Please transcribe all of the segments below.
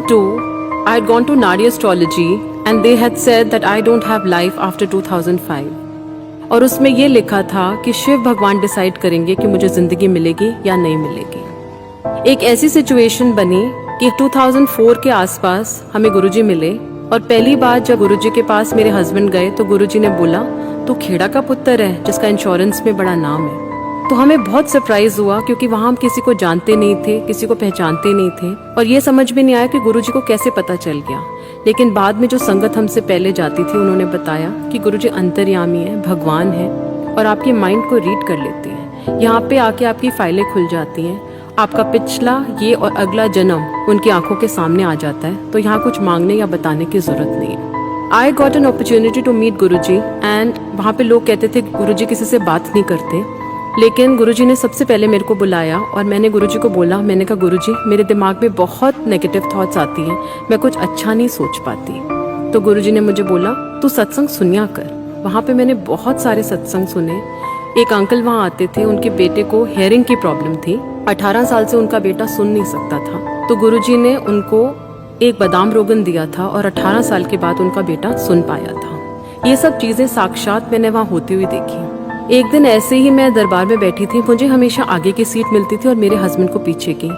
2002, I had gone to Nadi Astrology and they had said that I don't have life after 2005. और उसमें ये लिखा था कि शिव भगवान डिसाइड करेंगे कि मुझे जिंदगी मिलेगी या नहीं मिलेगी। एक ऐसी सिचुएशन बनी कि 2004 के आसपास हमें गुरुजी मिले और पहली बार जब गुरुजी के पास मेरे हस्बैंड गए तो गुरुजी ने बोला तू खेड़ा का पुत्र है जिसका इंश्योरेंस में बड़ा नाम है। तो हमें बहुत सरप्राइज हुआ क्योंकि वहाँ हम किसी को जानते नहीं थे, किसी को पहचानते नहीं थे और ये समझ में नहीं आया कि गुरुजी को कैसे पता चल गया। लेकिन बाद में जो संगत हमसे पहले जाती थी उन्होंने बताया कि गुरुजी अंतर्यामी है, भगवान है और आपके माइंड को रीड कर लेते हैं। यहाँ पे आके आपकी फाइलें खुल जाती हैं, आपका पिछला ये और अगला जन्म उनकी आंखों के सामने आ जाता है। तो यहाँ कुछ मांगने या बताने की जरूरत नहीं है। I got an opportunity to meet Guruji and वहाँ पे लोग कहते थे गुरुजी किसी से बात नहीं करते, लेकिन गुरुजी ने सबसे पहले मेरे को बुलाया और मैंने गुरुजी को बोला, मैंने कहा गुरुजी मेरे दिमाग में बहुत नेगेटिव थॉट्स आती हैं, मैं कुछ अच्छा नहीं सोच पाती। तो गुरुजी ने मुझे बोला तू सत्संग सुनिया कर। वहाँ पे मैंने बहुत सारे सत्संग सुने। एक अंकल वहाँ आते थे, उनके बेटे को हेयरिंग की प्रॉब्लम थी, 18 साल से उनका बेटा सुन नहीं सकता था। तो गुरुजी ने उनको एक बादाम रोगन दिया था और 18 साल के बाद उनका बेटा सुन पाया था। ये सब चीजें साक्षात मैंने वहाँ होती हुई देखी। एक दिन ऐसे ही मैं दरबार में बैठी थी, मुझे हमेशा आगे की सीट मिलती थी और मेरे हस्बैंड को पीछे की।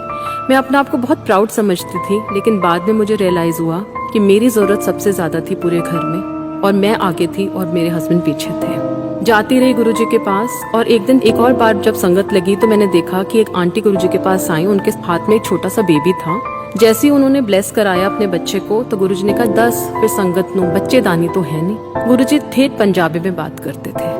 मैं अपने आप को बहुत प्राउड समझती थी, लेकिन बाद में मुझे रियलाइज हुआ कि मेरी जरूरत सबसे ज्यादा थी पूरे घर में और मैं आगे थी और मेरे हस्बैंड पीछे थे। जाती रही गुरुजी के पास और एक दिन एक और बार जब संगत लगी तो मैंने देखा कि एक आंटी गुरुजी के पास आई, उनके हाथ में एक छोटा सा बेबी था। जैसे ही उन्होंने ब्लेस कराया अपने बच्चे को तो गुरुजी ने कहा 10 फिर संगत नो बच्चे दानी तो है नहीं। गुरुजी ठेठ पंजाबी में बात करते थे।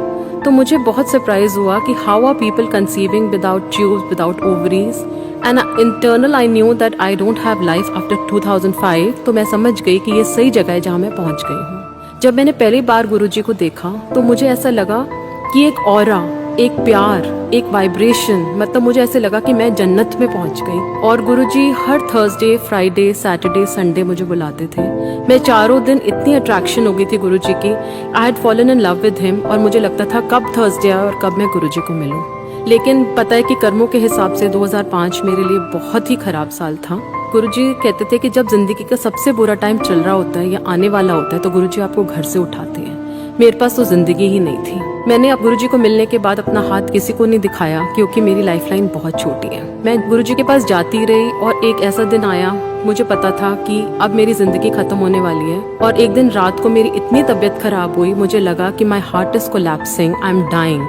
तो मुझे बहुत सरप्राइज हुआ कि how are people conceiving without tubes, without ovaries and internal I knew that I don't have life after 2005। तो मैं समझ गई कि ये सही जगह है जहाँ मैं पहुँच गई हूँ। जब मैंने पहली बार गुरुजी को देखा तो मुझे ऐसा लगा कि एक ऑरा, एक प्यार, एक वाइब्रेशन, मतलब मुझे ऐसे लगा कि मैं जन्नत में पहुंच गई। और गुरुजी हर थर्सडे, फ्राइडे, सैटरडे, संडे मुझे बुलाते थे। मैं चारों दिन इतनी अट्रैक्शन हो गई थी गुरुजी की, I had fallen in love with him और मुझे लगता था कब थर्सडे आए और कब मैं गुरुजी को मिलूं। लेकिन पता है कि कर्मों के हिसाब से 2005 मेरे लिए बहुत ही खराब साल था। गुरुजी कहते थे कि जब जिंदगी का सबसे बुरा टाइम चल रहा होता है या आने वाला होता है तो गुरुजी आपको घर से उठाते हैं। मेरे पास तो जिंदगी ही नहीं थी। मैंने अब गुरुजी को मिलने के बाद अपना हाथ किसी को नहीं दिखाया क्योंकि मेरी लाइफलाइन बहुत छोटी है। मैं गुरुजी के पास जाती रही और एक ऐसा दिन आया, मुझे पता था कि अब मेरी जिंदगी खत्म होने वाली है। और एक दिन रात को मेरी इतनी तबीयत खराब हुई, मुझे लगा कि my heart is collapsing, I am dying.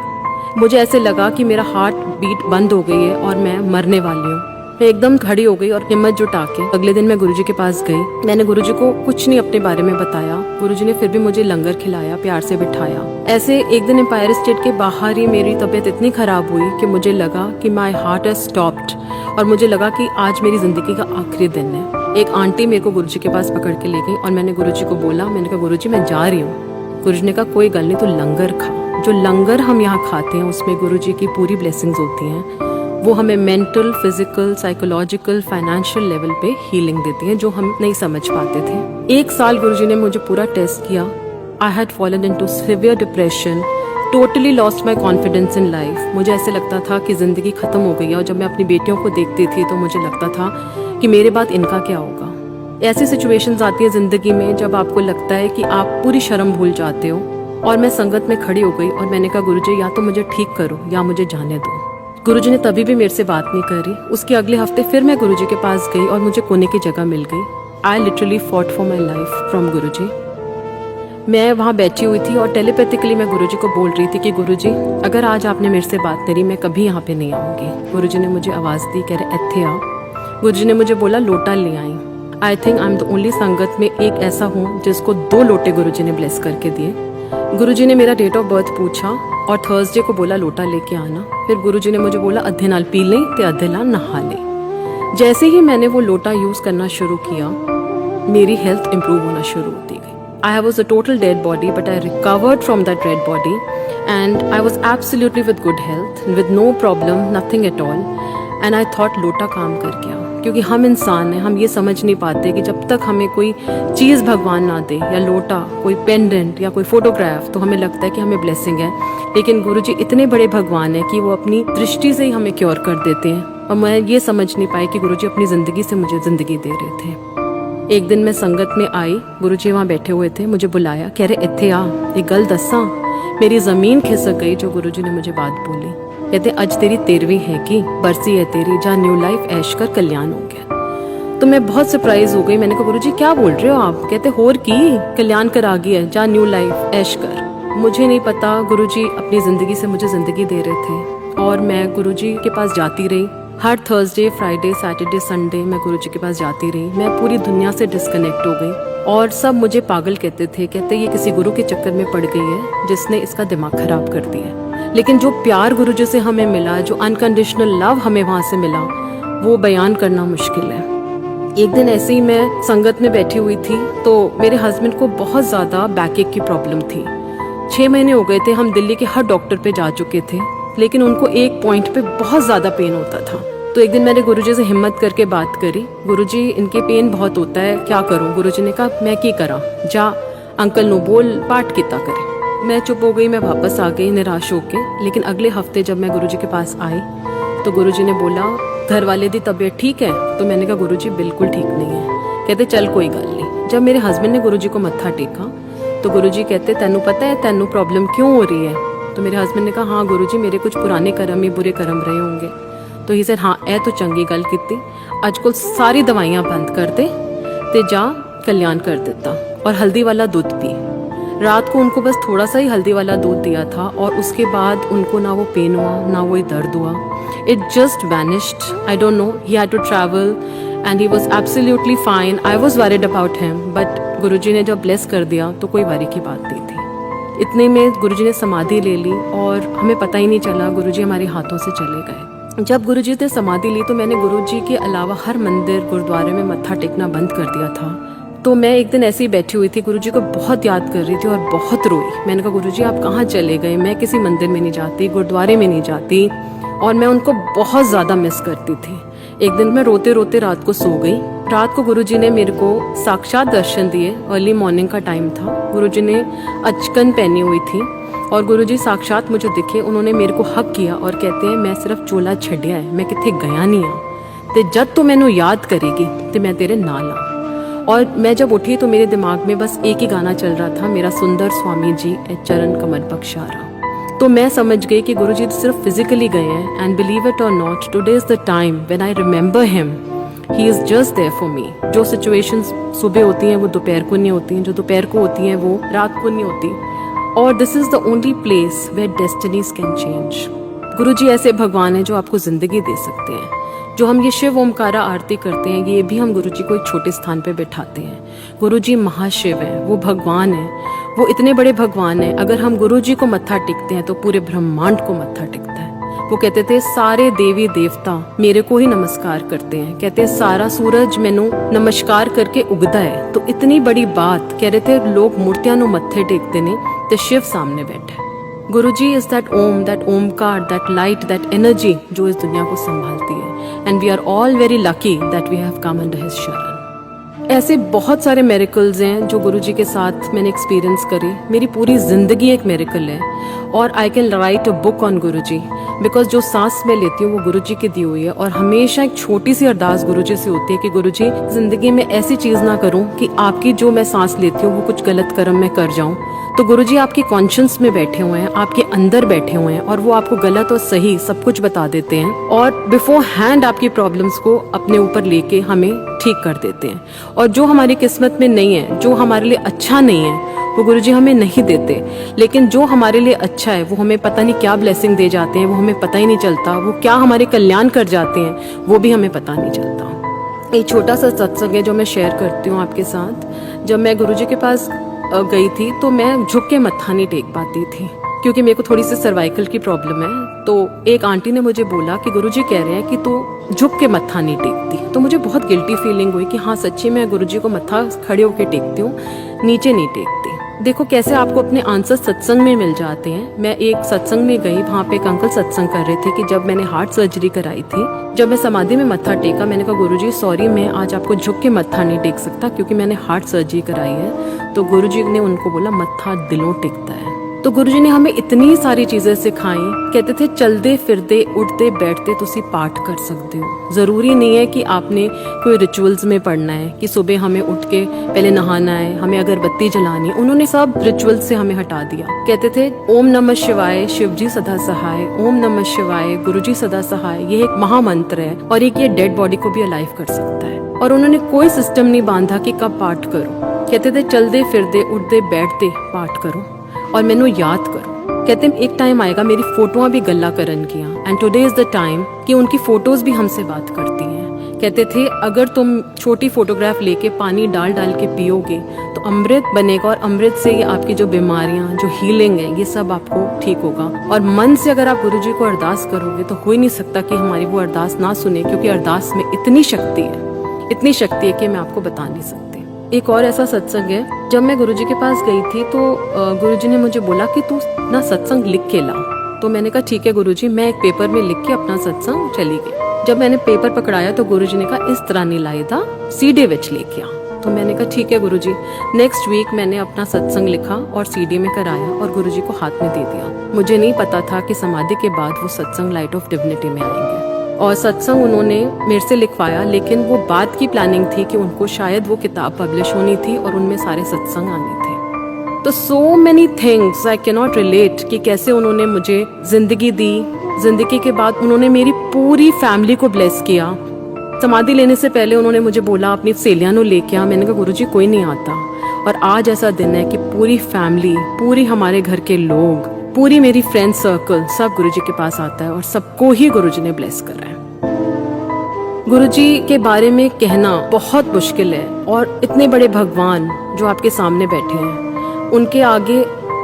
मुझे ऐसे लगा कि मेरा हार्ट बीट बंद हो गई है और मैं मरने वाली हूँ। मैं एकदम खड़ी हो गई और हिम्मत जुटा के अगले दिन मैं गुरुजी के पास गई। मैंने गुरुजी को कुछ नहीं अपने बारे में बताया। गुरुजी ने फिर भी मुझे लंगर खिलाया, प्यार से बिठाया। ऐसे एक दिन एम्पायर स्टेट के बाहर ही मेरी तबीयत इतनी खराब हुई कि मुझे लगा कि माई हार्ट हैज स्टॉप्ड और मुझे लगा कि आज मेरी जिंदगी का आखिरी दिन है। एक आंटी मेरे को गुरुजी के पास पकड़ के ले गई और मैंने गुरुजी को बोला, मैंने कहा गुरुजी मैं जा रही हूँ। गुरुजी ने कहा कोई गल नहीं, तो लंगर खा। जो लंगर हम यहाँ खाते हैं उसमें गुरुजी की पूरी ब्लेसिंग्स होती हैं। वो हमें mental, physical, psychological, financial level पे हीलिंग देती हैं जो हम नहीं समझ पाते थे। 1 साल गुरुजी ने मुझे पूरा टेस्ट किया। I had fallen into severe depression, totally lost my confidence in life. मुझे ऐसे लगता था कि जिंदगी खत्म हो गई है और जब मैं अपनी बेटियों को देखती थी तो मुझे लगता था कि मेरे बाद इनका क्या होगा। ऐसी सिचुएशंस आती है जिंदगी में जब आपको लगता है कि आप पूरी शर्म भूल जाते हो। और मैं संगत में खड़ी हो गई और मैंने कहा गुरुजी या तो मुझे ठीक करो या मुझे जाने दो। गुरुजी ने तभी भी मेरे से बात नहीं करी। उसके अगले हफ्ते फिर मैं गुरुजी के पास गई और मुझे कोने की जगह मिल गई। I literally fought for my life from Guruji. मैं वहाँ बैठी हुई थी और टेलीपैथिकली मैं गुरुजी को बोल रही थी कि गुरुजी अगर आज आपने मेरे से बात करी मैं कभी यहाँ पे नहीं आऊँगी। गुरुजी ने मुझे आवाज़ दी, कह रहे इत्थे आ। गुरुजी ने मुझे बोला लोटा ले आई। I think I am the only संगत में एक ऐसा हूँ जिसको 2 लोटे गुरुजी ने ब्लेस करके दिए। गुरुजी ने मेरा डेट ऑफ बर्थ पूछा और थर्सडे को बोला लोटा लेके आना। फिर गुरुजी ने मुझे बोला अद्धे नाल पी लें ते अद्धे नाल नहा लें। जैसे ही मैंने वो लोटा यूज करना शुरू किया मेरी हेल्थ इंप्रूव होना शुरू होती गई। I was a total dead body but I recovered from that dead body and I was absolutely with good health, with no problem, nothing at all. And I thought लोटा काम कर गया। क्योंकि हम इंसान हैं, हम ये समझ नहीं पाते कि जब तक हमें कोई चीज़ भगवान ना दे, या लोटा, कोई पेंडेंट या कोई फोटोग्राफ, तो हमें लगता है कि हमें ब्लेसिंग है। लेकिन गुरुजी इतने बड़े भगवान हैं कि वो अपनी दृष्टि से ही हमें क्योर कर देते हैं। और मैं ये समझ नहीं पाई कि गुरुजी अपनी ज़िंदगी से मुझे ज़िंदगी दे रहे थे। एक दिन मैं संगत में आई, गुरुजी वहाँ बैठे हुए थे, मुझे बुलाया, कह रहे इत्थे आ, एक गल दसा। मेरी ज़मीन खिसक गई जो गुरुजी ने मुझे बात बोली। कहते अज तेरी 13वीं है कि बरसी है तेरी, जा न्यू लाइफ ऐश कर कल्याण हो गया। तो मैं बहुत सरप्राइज हो गई, मैंने कहा गुरुजी क्या बोल रहे हो आप? कहते होर की कल्याण कर आ गया है, जा न्यू लाइफ ऐश कर। मुझे नहीं पता, गुरुजी अपनी ज़िंदगी से मुझे ज़िंदगी दे रहे थे और मैं गुरुजी के पास जाती रही। हर थर्सडे, फ्राइडे, सैटरडे, संडे मैं गुरुजी के पास जाती रही। मैं पूरी दुनिया से डिस्कनेक्ट हो गई और सब मुझे पागल कहते थे। कहते ये किसी गुरु के चक्कर में पड़ गई है जिसने इसका दिमाग खराब कर दिया। लेकिन जो प्यार गुरुजी से हमें मिला, जो अनकंडीशनल लव हमें वहाँ से मिला, वो बयान करना मुश्किल है। एक दिन ऐसे ही मैं संगत में बैठी हुई थी तो मेरे हस्बैंड को बहुत ज़्यादा बैकएक की प्रॉब्लम थी। 6 महीने हो गए थे, हम दिल्ली के हर डॉक्टर पे जा चुके थे, लेकिन उनको एक पॉइंट पे बहुत ज़्यादा पेन होता था। तो एक दिन मैंने गुरुजी से हिम्मत करके बात करी, गुरुजी इनके पेन बहुत होता है, क्या करूं? गुरुजी ने कहा मैं की करा, जा अंकल नो बोल पाठ किता करे। मैं चुप हो गई, मैं वापस आ गई निराश होके। लेकिन अगले हफ्ते जब मैं गुरुजी के पास आई तो गुरुजी ने बोला घर वाले दी तबीयत ठीक है? तो मैंने कहा गुरुजी बिल्कुल ठीक नहीं है। कहते चल कोई गल नहीं। जब मेरे हस्बैंड ने गुरुजी को मत्था टेका तो गुरुजी कहते तेनू पता है तेनू प्रॉब्लम क्यों हो रही है? तो मेरे हस्बैंड ने कहा हाँ गुरुजी मेरे कुछ पुराने कर्म ही बुरे कर्म रहे होंगे। तो ही सर हाँ ए तो चंगी गल कीती, अजकल सारी दवाइयां बंद कर दे ते जा कल्याण कर देता और हल्दी वाला दूध पी। रात को उनको बस थोड़ा सा ही हल्दी वाला दूध दिया था और उसके बाद उनको ना वो पेन हुआ ना वो दर्द हुआ। It just vanished. I don't know, he had to travel and he was absolutely fine. I was worried about him, but Guruji ने जब ब्लेस कर दिया तो कोई वरी की बात नहीं थी। इतने में गुरुजी ने समाधि ले ली और हमें पता ही नहीं चला, गुरुजी हमारे हाथों से चले गए। जब गुरुजी ने समाधि ली तो मैंने गुरुजी के अलावा हर मंदिर गुरुद्वारे में मत्था टेकना बंद कर दिया था। तो मैं एक दिन ऐसे ही बैठी हुई थी, गुरुजी को बहुत याद कर रही थी और बहुत रोई। मैंने कहा गुरुजी आप कहाँ चले गए? मैं किसी मंदिर में नहीं जाती, गुरुद्वारे में नहीं जाती और मैं उनको बहुत ज़्यादा मिस करती थी। एक दिन मैं रोते रोते रात को सो गई। रात को गुरुजी ने मेरे को साक्षात दर्शन दिए। अर्ली मॉर्निंग का टाइम था। गुरुजी ने अचकन पहनी हुई थी और गुरुजी साक्षात मुझे दिखे। उन्होंने मेरे को हक किया और कहते हैं मैं सिर्फ चोला छड्या है, मैं किथे गया नहीं हाँ, ते जब तू मैनू याद करेगी तो मैं तेरे नाल आ। और मैं जब उठी तो मेरे दिमाग में बस एक ही गाना चल रहा था, मेरा सुंदर स्वामी जी ए चरण कमल बख्शारा। तो मैं समझ गई कि गुरुजी सिर्फ फिजिकली गए हैं। And believe it or not, today is the time when I remember him, he is just there for me. जो सिचुएशंस सुबह होती हैं वो दोपहर को नहीं होती हैं, जो दोपहर को होती हैं वो रात को नहीं होती। और this is the only place where destinies can change. Guruji ऐसे भगवान हैं जो आपको जिंदगी दे सकते हैं। जो हम ये शिव ओमकारा आरती करते हैं, ये भी हम गुरुजी को एक छोटे स्थान पे बिठाते हैं। गुरुजी महाशिव हैं, वो भगवान हैं, वो इतने बड़े भगवान हैं। अगर हम गुरुजी को मत्था टेकते हैं तो पूरे ब्रह्मांड को मत्था टेकता है। वो कहते थे सारे देवी देवता मेरे को ही नमस्कार करते हैं। कहते हैं सारा सूरज मैनू नमस्कार करके उगदा है। तो इतनी बड़ी बात कह रहे थे, लोग मूर्तियां नु मत्थे टेकते ने ते शिव सामने बैठा है। Guruji is that Om, that Omkar, that light, that energy जो इस दुनिया को संभालती है। And we are all very lucky that we have come under his sharan. ऐसे बहुत सारे मेरिकल्स हैं जो गुरुजी के साथ मैंने एक्सपीरियंस करे। मेरी पूरी जिंदगी एक मेरिकल है और I can write a book on Guruji, because जो सांस मैं लेती हूँ वो गुरुजी की दी हुई है। और हमेशा एक छोटी सी अरदास गुरुजी से होती है कि गुरुजी जिंदगी में ऐसी चीज ना करूं कि आपकी जो मैं सांस लेती हूँ वो कुछ गलत कर्म मैं कर जाऊं। तो गुरुजी आपकी कॉन्शियस में बैठे हुए हैं, आपके अंदर बैठे हुए हैं और वो आपको गलत और सही सब कुछ बता देते हैं और बिफोर हैंड आपकी प्रॉब्लम्स को अपने ऊपर लेके हमें ठीक कर देते हैं। और जो हमारी किस्मत में नहीं है, जो हमारे लिए अच्छा नहीं है, वो गुरुजी हमें नहीं देते। लेकिन जो हमारे लिए अच्छा है वो हमें पता नहीं क्या ब्लेसिंग दे जाते हैं, वो हमें पता ही नहीं चलता। वो क्या हमारे कल्याण कर जाते हैं वो भी हमें पता नहीं चलता। एक छोटा सा सत्संग है जो मैं शेयर करती हूँ आपके साथ। जब मैं गुरुजी के पास गई थी तो मैं झुक के मत्था नहीं टेक पाती थी क्योंकि मेरे को थोड़ी सी सर्वाइकल की प्रॉब्लम है। तो एक आंटी ने मुझे बोला कि गुरुजी कह रहे हैं कि तू झुक के मत्था नहीं टेकती। तो मुझे बहुत गिल्टी फीलिंग हुई कि हाँ सच्ची मैं गुरुजी को मत्था खड़े होके टेकती हूँ, नीचे नहीं टेकती। देखो कैसे आपको अपने आंसर सत्संग में मिल जाते हैं। मैं एक सत्संग में गई, वहाँ पे एक अंकल सत्संग कर रहे थे कि जब मैंने हार्ट सर्जरी कराई थी, जब मैं समाधि में मत्था टेका, मैंने कहा गुरुजी सॉरी मैं आज आपको झुक के मत्था नहीं टेक सकता क्योंकि मैंने हार्ट सर्जरी कराई है। तो गुरुजी ने उनको बोला मत्था दिलों टेकता है। तो गुरुजी ने हमें इतनी सारी चीजें सिखाई। कहते थे चलते फिरते उठते बैठते तुसी पाठ कर सकते हो। जरूरी नहीं है कि आपने कोई रिचुअल्स में पढ़ना है कि सुबह हमें उठ के पहले नहाना है, हमें अगरबत्ती जलानी है। उन्होंने सब रिचुअल्स से हमें हटा दिया। कहते थे ओम नमः शिवाय, शिव जी सदा सहाय, ओम नमः शिवाय, गुरुजी सदा सहाय। ये एक महामंत्र है और एक ये डेड बॉडी को भी अलाइव कर सकता है। और उन्होंने कोई सिस्टम नहीं बांधा कि कब पाठ करो। कहते थे चलते फिरते उठते बैठते पाठ करो और मैंने याद करो। कहते हैं एक टाइम आएगा मेरी फोटोआं भी गल्ला करन किया, and today is the time कि उनकी फोटोज भी हमसे बात करती हैं। कहते थे अगर तुम छोटी फोटोग्राफ लेके पानी डाल डाल के पियोगे तो अमृत बनेगा और अमृत से ये आपकी जो बीमारियां, जो हीलिंग है, ये सब आपको ठीक होगा। और मन से अगर आप गुरुजी को अरदास करोगे तो हो ही नहीं सकता कि हमारी वो अरदास ना सुने, क्योंकि अरदास में इतनी शक्ति है, इतनी शक्ति है कि मैं आपको बता नहीं सकती। एक और ऐसा सत्संग है, जब मैं गुरुजी के पास गई थी तो गुरुजी ने मुझे बोला कि तू ना सत्संग लिख के ला। तो मैंने कहा ठीक है गुरुजी। मैं एक पेपर में लिख के अपना सत्संग चली गई। जब मैंने पेपर पकड़ाया तो गुरुजी ने कहा इस तरह नहीं लाए था, सीडी विच लेके आ। तो मैंने कहा ठीक है गुरुजी। नेक्स्ट वीक मैंने अपना सत्संग लिखा और सीडी में कराया और गुरुजी को हाथ में दे दिया। मुझे नहीं पता था कि समाधि के बाद वो सत्संग लाइट ऑफ डिविनिटी में आएंगे। और सत्संग उन्होंने मेरे से लिखवाया, लेकिन वो बात की प्लानिंग थी कि उनको शायद वो किताब पब्लिश होनी थी और उनमें सारे सत्संग आने थे। तो so many things I can not relate कि कैसे उन्होंने मुझे जिंदगी दी। जिंदगी के बाद उन्होंने मेरी पूरी फैमिली को ब्लेस किया। समाधि लेने से पहले उन्होंने मुझे बोला अपनी सहेलियां लेके आ। मैंने कहा गुरुजी कोई नहीं आता। और आज ऐसा दिन है कि पूरी फैमिली, पूरी हमारे घर के लोग, पूरी मेरी फ्रेंड सर्कल सब गुरुजी के पास आता है और सबको ही गुरुजी ने ब्लेस कर रहा है। गुरुजी के बारे में कहना बहुत मुश्किल है। और इतने बड़े भगवान जो आपके सामने बैठे हैं, उनके आगे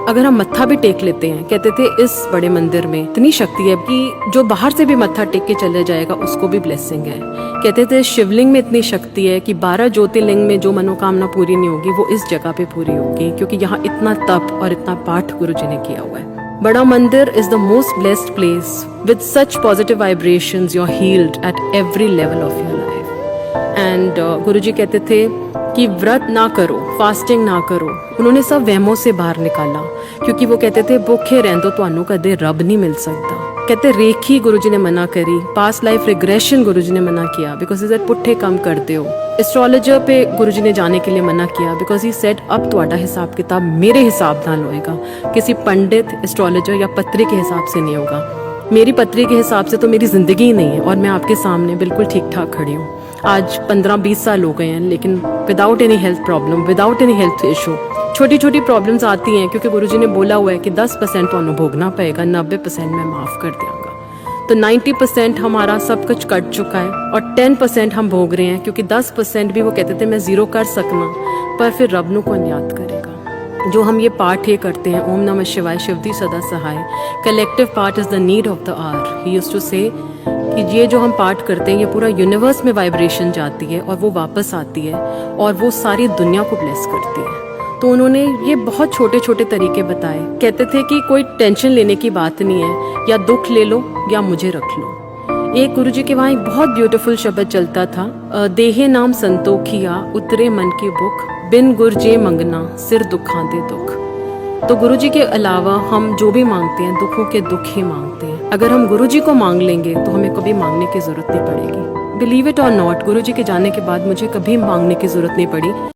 अगर हम मत्था भी टेक लेते हैं, कहते थे इस बड़े मंदिर में इतनी शक्ति है कि जो बाहर से भी मत्था टेक के चले जाएगा उसको भी ब्लेसिंग है। कहते थे शिवलिंग में इतनी शक्ति है कि 12 ज्योतिर्लिंग में जो मनोकामना पूरी नहीं होगी वो इस जगह पे पूरी होगी, क्योंकि यहाँ इतना तप और इतना पाठ गुरुजी ने किया हुआ है। बड़ा मंदिर is the most blessed place with such positive vibrations. You're healed at every level of your life. And गुरुजी कहते थे कि व्रत ना करो, फास्टिंग ना करो। उन्होंने सब वहमों से बाहर निकाला, क्योंकि वो कहते थे भूखे रहंदो तुहानू कदे रब नहीं मिल सकता। कहते रेखी गुरुजी ने मना करी, पास्ट लाइफ रिग्रेशन गुरुजी ने मना किया, बिकॉज इज पुट्ठे कम करते हो। एस्ट्रोलॉजर पे गुरुजी ने जाने के लिए मना किया, बिकॉज ही सेड अब तुम्हारा हिसाब किताब मेरे हिसाब नाल होएगा, किसी पंडित, एस्ट्रोलॉजर या पत्री के हिसाब से नहीं होगा। मेरी पत्री के हिसाब से तो मेरी जिंदगी ही नहीं है और मैं आपके सामने बिल्कुल ठीक ठाक खड़ी हूँ। आज 15-20 साल हो गए हैं, लेकिन without any health problem, without any health issue. छोटी छोटी प्रॉब्लम्स आती हैं क्योंकि गुरुजी ने बोला हुआ है कि 10% तो भोगना पड़ेगा, 90% मैं माफ़ कर दूंगा। तो 90% हमारा सब कुछ कट चुका है और 10% हम भोग रहे हैं, क्योंकि 10% भी वो कहते थे मैं ज़ीरो कर सकना, पर फिर रब नू कौन याद करेगा। जो हम ये पाठ ये करते हैं, ओम नमः शिवाय, शिवजी सदा सहाय, collective part is the need of the hour. He used to say कि ये जो हम पाठ करते हैं ये पूरा यूनिवर्स में वाइब्रेशन जाती है और वो वापस आती है और वो सारी दुनिया को ब्लेस करती है। तो उन्होंने ये बहुत छोटे छोटे तरीके बताए। कहते थे कि कोई टेंशन लेने की बात नहीं है, या दुख ले लो या मुझे रख लो। एक गुरुजी के वहाँ एक बहुत ब्यूटीफुल शब्द चलता था, देहे नाम संतोखिया उतरे मन की बुक, बिन गुरजे मंगना सिर दुखां दे दुख। तो गुरुजी के अलावा हम जो भी मांगते हैं दुखों के दुख ही मांगते हैं। अगर हम गुरुजी को मांग लेंगे तो हमें कभी मांगने की जरूरत नहीं पड़ेगी। बिलीव इट और नॉट, गुरुजी के जाने के बाद मुझे कभी मांगने की जरूरत नहीं पड़ी।